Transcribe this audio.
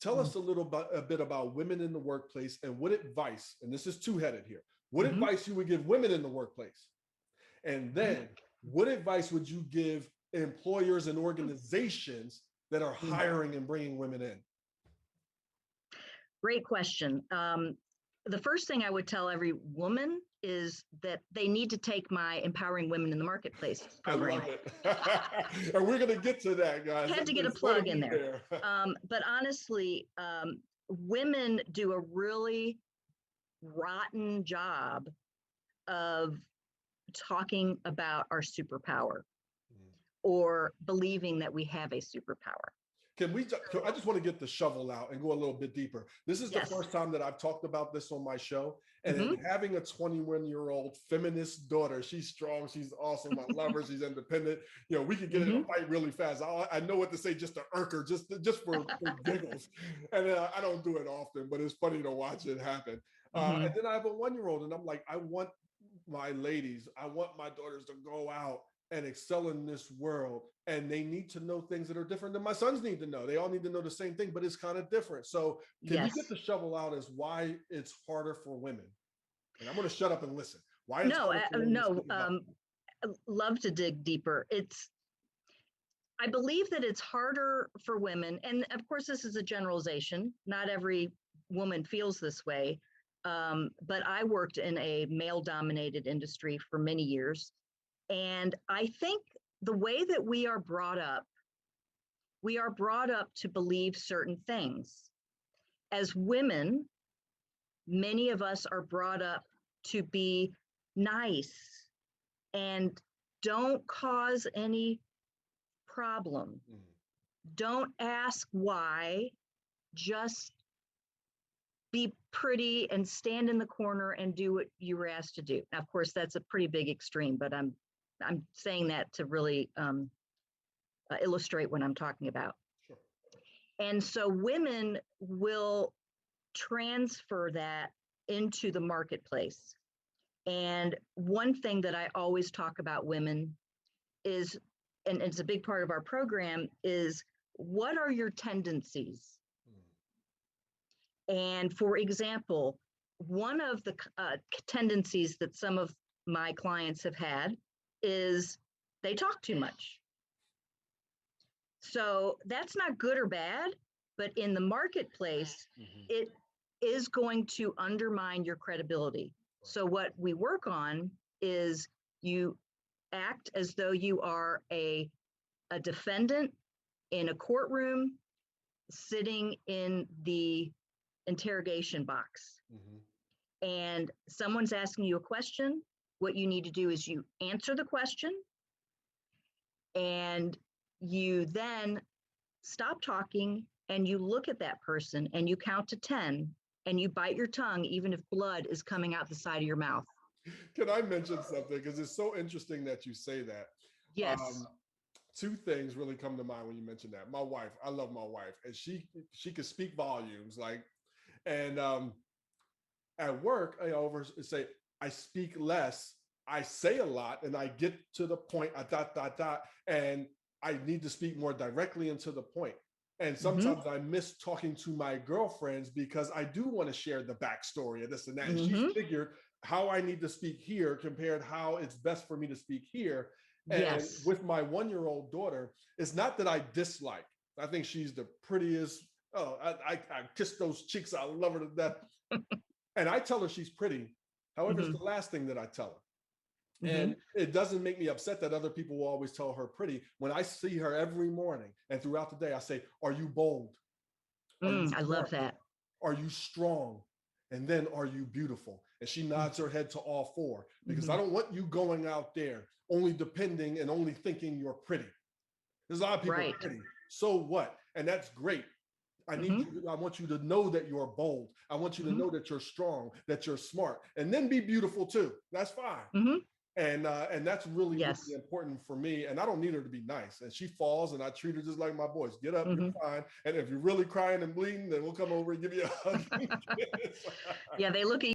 Tell Mm. us a bit about women in the workplace and what advice, and this is two-headed here, what Mhm. advice you would give women in the workplace. And Mhm. then what advice would you give employers and organizations that are Mm. hiring and bringing women in? Great question. The first thing I would tell every woman is that they need to take my Empowering Women in the Marketplace I program. love it. And we're going to get to that, guys. Had to get a It's going plug to in be there. there. But honestly, women do a really rotten job of talking about our superpower or believing that we have a superpower. I just want to get the shovel out and go a little bit deeper. This is the Yes. first time that I've talked about this on my show. And Mm-hmm. in having a 21-year-old feminist daughter, she's strong, she's awesome. I love her, she's independent. We could get in a fight really fast. I know what to say just to irk her, just for giggles. And I don't do it often, but it's funny to watch it happen. And then I have a 1-year-old, and I'm like, I want my ladies, I want my daughters to go out and excel in this world, and they need to know things that are different than my sons need to know. They all need to know the same thing, but it's kind of different. So can you get Yes. the shovel out as why it's harder for women? And I'm going to shut up and listen. Why it's No, harder for women to no. speak about. Love to dig deeper. I believe that it's harder for women, and of course, this is a generalization. Not every woman feels this way, but I worked in a male-dominated industry for many years, and I think the way that we are brought up to believe certain things. As women, many of us are brought up to be nice and don't cause any problem. Don't ask why, just be pretty and stand in the corner and do what you were asked to do. Now, of course, that's a pretty big extreme, but I'm saying that to really illustrate what I'm talking about. Sure. And so women will transfer that into the marketplace. And one thing that I always talk about women is, and it's a big part of our program, is what are your tendencies? And for example, one of the tendencies that some of my clients have had is they talk too much. So that's not good or bad, but in the marketplace, it is going to undermine your credibility. So what we work on is you act as though you are a defendant in a courtroom sitting in the interrogation box. And someone's asking you a question. What you need to do is you answer the question, and you then stop talking and you look at that person and you count to 10 and you bite your tongue even if blood is coming out the side of your mouth. Can I mention something? Because it's so interesting that you say that. Yes. Two things really come to mind when you mention that. My wife, I love my wife, and she could speak volumes. And at work, I always say I speak less. I say a lot, and I get to the point. And I need to speak more directly and to the point. And sometimes I miss talking to my girlfriends because I do want to share the backstory of this and that. And she figured how I need to speak here compared how it's best for me to speak here. And with my 1-year-old daughter, it's not that I dislike. I think she's the prettiest. Oh, I kiss those cheeks. I love her to death. And I tell her she's pretty. However, it's the last thing that I tell her. And it doesn't make me upset that other people will always tell her pretty. When I see her every morning and throughout the day, I say, are you bold? Are you I love that. Are you strong? And then are you beautiful? And she nods her head to all four, because I don't want you going out there only depending and only thinking you're pretty. There's a lot of people pretty. So what? And that's great. I want you to know that you're bold. I want you to know that you're strong, that you're smart, and then be beautiful too. That's fine. And that's really, really important for me. And I don't need her to be nice. And she falls, and I treat her just like my boys. Get up, you're fine. And if you're really crying and bleeding, then we'll come over and give you a hug. Yeah, they look at